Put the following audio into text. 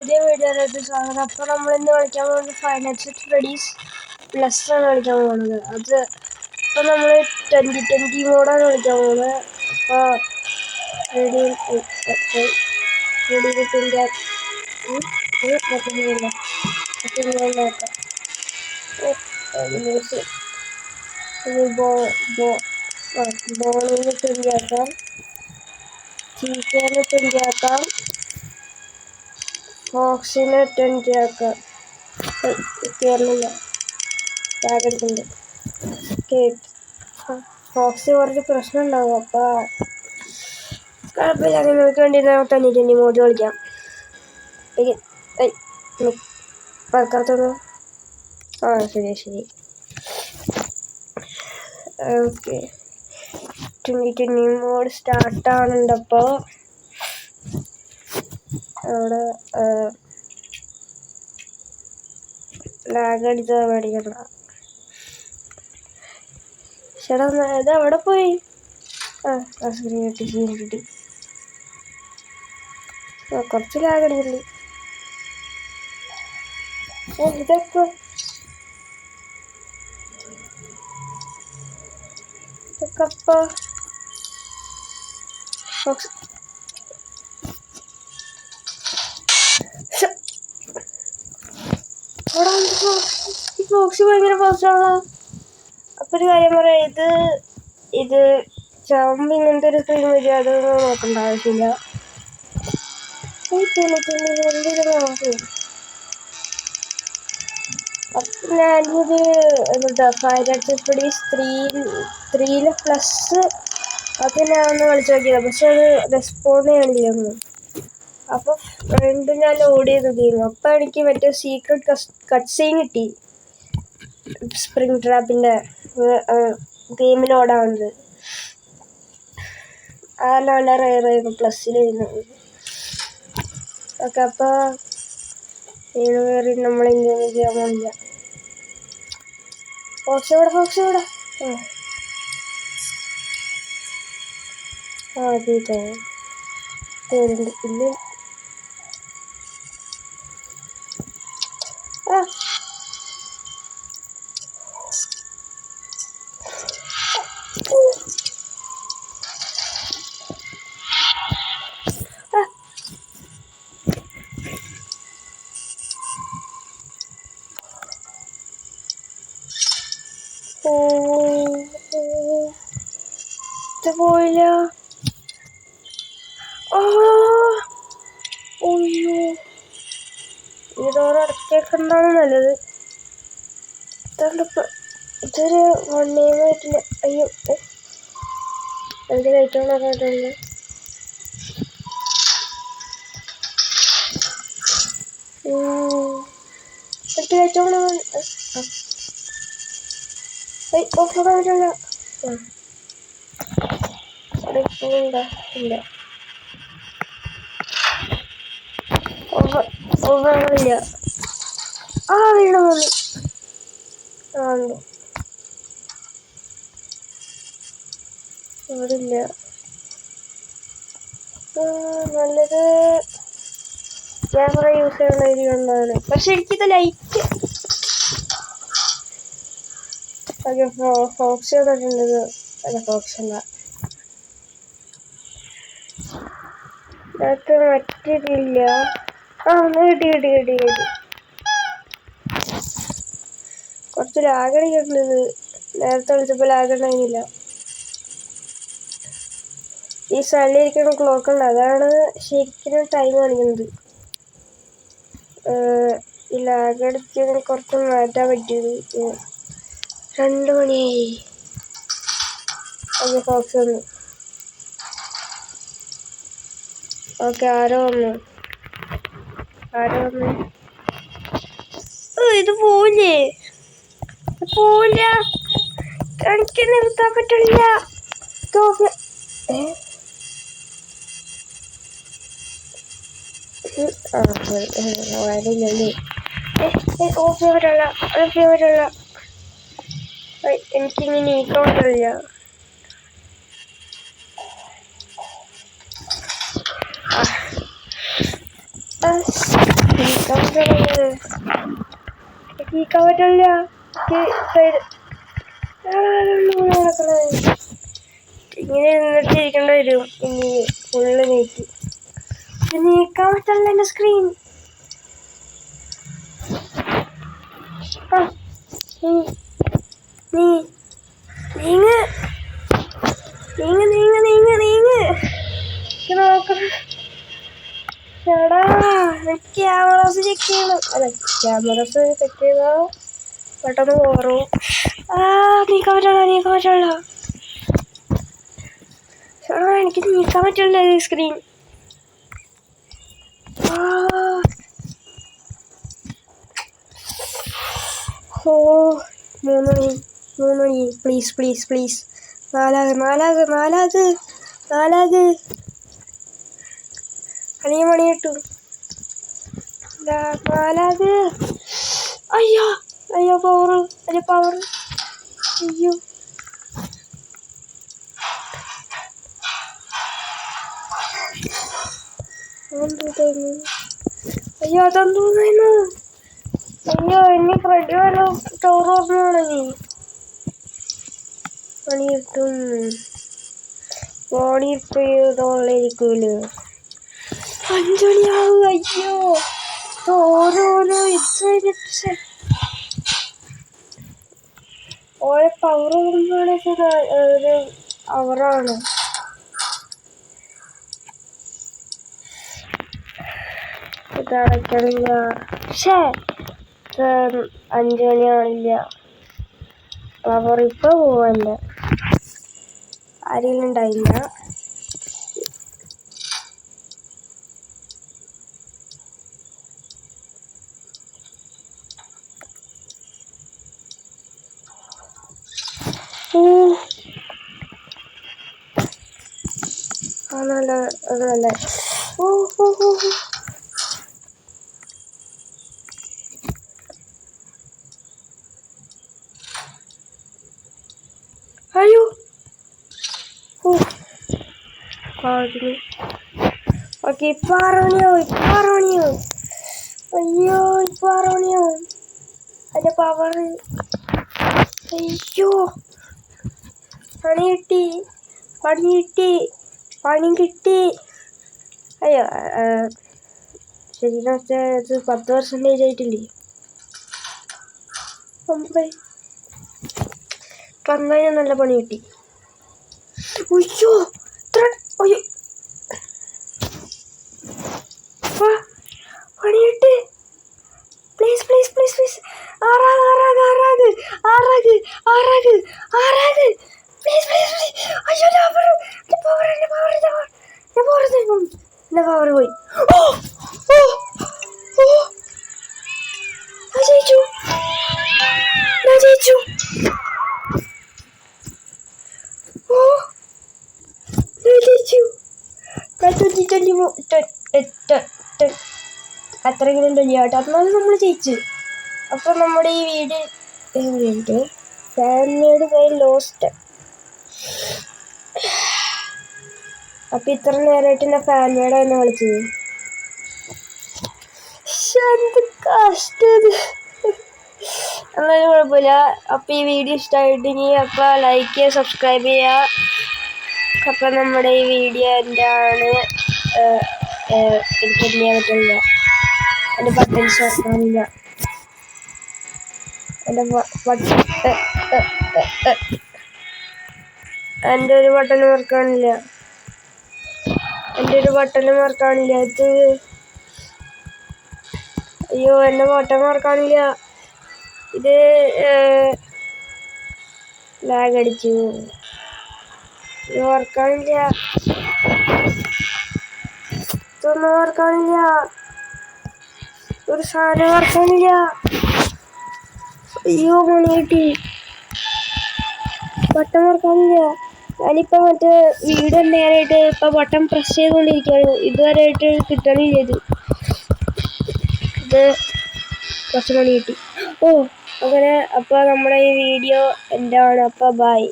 പുതിയ വീഡിയോയിലേക്ക് സ്വാഗതം. അപ്പോൾ നമ്മളിന്ന് കളിക്കാൻ പോകുന്നത് five nights at Freddie's plus ആണ് കളിക്കാൻ പോകുന്നത്. ഇപ്പോൾ നമ്മൾ 2020 മോഡാണ് കളിക്കാൻ പോകുന്നത്. അപ്പോൾ ബോളിന് 20 ആക്കാം, ചീറ്റേനെ 20 ആക്കാം, ഫോക്സിനെ 20 ആക്കാം. കയറുന്നില്ല, ടാഗെടുക്കുന്നുണ്ട്. ഫോക്സ് കുറച്ച് പ്രശ്നം ഉണ്ടാവും. അപ്പോൾ കുഴപ്പമില്ല, നിങ്ങൾക്ക് വേണ്ടി 2020 മോഡ് കളിക്കാം. പറക്കാത്തൊന്ന് ശരി. ഓക്കെ, 2020 മോഡ് സ്റ്റാർട്ടാവുന്നുണ്ട്. അപ്പോൾ അവിടെ ലാഗ് അടിച്ചാൽ മേടിക്കണ്ട. ചേട്ടാ ഇത് എവിടെ പോയി? സ്ക്രീൻ കിട്ടി. കുറച്ച് ലാഗ് അടിക്കുന്നുണ്ട്. ഇതൊക്കെ അപ്പോൾ ഈ ഫോക്സ് ഭയങ്കര പോസ്റ്റാണല്ലോ. അപ്പോൾ ഒരു കാര്യം പറയാം, ഇത് ചാമ്പ് ഇങ്ങനത്തെ ഒരു സ്ക്രീൻ വരിക, അതൊന്നും നോക്കേണ്ട ആവശ്യമില്ല. അപ്പം ഞാനിത് five nights at Freddie's 3 plus അത് ഞാൻ ഒന്ന് കളിച്ച് നോക്കിയത്, പക്ഷെ അത് റെസ്പോണ്ട് ചെയ്യണില്ല. അപ്പോൾ വീണ്ടും ഞാൻ ലോഡ് ചെയ്ത് ഗെയിം. അപ്പോൾ എനിക്ക് മറ്റേ സീക്രട്ട് കട്ട് സീൻ കിട്ടി. സ്പ്രിംഗ് ട്രാപ്പിൻ്റെ ഗെയിം ലോഡാവുന്നത് അതാണ് റയറായിരുന്നു പ്ലസ്സിൽ വരുന്നത്. ഓക്കെ, അപ്പോൾ കയറി നമ്മളെങ്ങനെ ചെയ്യാൻ പോണില്ല. ഫോക്സ് ഇവിടെ തീരുണ്ട്. പിന്നെ ഇത് പോയില്ല. അയ്യോ, ഇതോടക്കേണ്ടാണ് നല്ലത്. ഇതൊരു 1 name ആയിട്ടില്ല. അയ്യോ, എനിക്ക് ലൈറ്റാണ് പറഞ്ഞിട്ടുണ്ട്. എനിക്ക് ലൈറ്റാണ് ഓഫാക്കാൻ പറ്റില്ല. ഇല്ല, ഓഫാണില്ല. വീണ വന്നു. ഉണ്ട്, ഇവിടെ ഇല്ല. നല്ലത് ക്യാമറ യൂസ് ചെയ്യുന്ന രീതി കൊണ്ടാണ്. പക്ഷെ എനിക്കിത് ലൈറ്റ് ഫോക്സ് ചെയ്തിട്ടുള്ളത്. അല്ല, ഫോക്സ് അല്ല, അതിനകത്ത് മറ്റില്ല. കിട്ടി. കുറച്ച് ലാഗടിക്കുന്നുണ്ട്. നേരത്തെ വിളിച്ചപ്പോൾ ലാഗ് ഉണ്ടായിരുന്നില്ല. ഈ സൈഡിലിരിക്കുന്ന ക്ലോക്ക് ഉണ്ട്, അതാണ് ശരിക്കും ടൈം കാണിക്കുന്നത്. ഈ ലാഗടിച്ചതിന് കുറച്ച് മാറ്റാൻ പറ്റിയത്. 2 മണിയായി. ഓക്കെ, ഫോക്സ് വന്നു. ഓക്കെ, ആരോ വന്നു. ഇത് പോവില്ല, എനിക്ക് നിർത്താൻ പറ്റില്ല. എനിക്കിനി നീക്കാൻ പറ്റില്ല. നീക്കാൻ പറ്റില്ല. ഇങ്ങനെ നിന്നിട്ട് ഇരിക്കേണ്ടി വരും. ഇനി ഫുള്ള് നീക്കാൻ പറ്റില്ല എൻ്റെ സ്ക്രീൻ. നീങ്ങ് നോക്കണം. എടാ ക്യാമറാസ് ചെക്ക് ചെയ്യണം. അല്ല ക്യാമറാസ് ചെക്ക് ചെയ്താ പെട്ടെന്ന് പോറും. നീക്കാൻ പറ്റില്ല. ചേട്ടാ എനിക്ക് നീക്കാൻ പറ്റില്ല ഈ സ്ക്രീൻ. ഓ 3 മണി പ്ലീസ് 4 അല്ലെങ്കിൽ മണി കിട്ടും. 4 അയ്യോ പവർ അയ്യോ അതെന്തോന്നു. അയ്യോ ഇനി ഫ്രണ്ട് വല്ലോ ടവർ ഓർമ്മയാണെങ്കിൽ പണി കിട്ടും. ബോഡി ഇരിക്കൂല്. 5 മണിയാവും. അയ്യോ ഓരോരോ ഓരോ പവർ ഓടുമ്പോഴേക്ക് ഒരു അവറാണ്. ഇതടയ്ക്കണില്ല. 5 മണിയാണില്ല. പവർ ഇപ്പൊ പോവല്ല. ആരെങ്കിലും ഉണ്ടായില്ല. അതല്ല. അയ്യോ ഓക്കെ ഇപ്പൊ 6 മണിയാവും. അയ്യോ ഇപ്പൊ 6 മണിയാവും. അതിന്റെ പവർ. അയ്യോ പണി കിട്ടി. അയ്യോ ശരിക്കും ഇത് 10% ആയിട്ടില്ലേ. 9 നല്ല പണി കിട്ടി. അയ്യോ പണി കിട്ടി. പ്ലീസ് ആറാഗ് പ്ലീസ്. അയ്യോ എന്റെ പവർ പോയി. ഞാൻ ജയിച്ചു. അത്രയെങ്കിലും കേട്ടോ. എന്നാലും നമ്മൾ ജയിച്ചു. അപ്പൊ നമ്മുടെ ഈ വീഡിയോ ഫാമിലിയുടെ കയ്യിൽ ലോസ്റ്റ്. അപ്പൊ ഇത്ര നേരമായിട്ട് എന്റെ ഫാമിലിയുടെ തന്നെ വിളിച്ചത്. കഷ്ടത്. എന്നാലും കുഴപ്പമില്ല. അപ്പൊ ഈ വീഡിയോ ഇഷ്ടമായിട്ടെങ്കിൽ അപ്പൊ ലൈക്ക് ചെയ്യുക, സബ്സ്ക്രൈബ് ചെയ്യുക. അപ്പൊ നമ്മുടെ ഈ വീഡിയോ എന്താണ് എനിക്ക് ചെയ്യാൻ പറ്റില്ല. എൻ്റെ ബട്ടൺസ് വർക്കാണില്ല. എൻ്റെ ഒരു ബട്ടണും വർക്കാണില്ല. ഇത് അയ്യോ എൻ്റെ ബട്ടൺ വർക്കാണില്ല. ഇത് ലാഗ് അടിച്ചു. ഇത് വർക്കാണില്ല. ഇതൊന്നും വർക്കാണില്ല. ഒരു സാധനം വർക്കാണില്ല. അയ്യോ മണി കിട്ടി. ബട്ടൺ വർക്കാണില്ല. ഞാനിപ്പോൾ മറ്റേ വീഡിയോ നേരായിട്ട് ഇപ്പം ബട്ടൺ പ്രസ് ചെയ്തുകൊണ്ടിരിക്കുകയാണ്. ഇതുവരെയായിട്ട് കിട്ടണില്ല. ഇത് കുറച്ച് മണി കിട്ടി. അങ്ങനെ അപ്പോൾ നമ്മുടെ ഈ വീഡിയോ എന്താണ്. അപ്പോൾ ബൈ.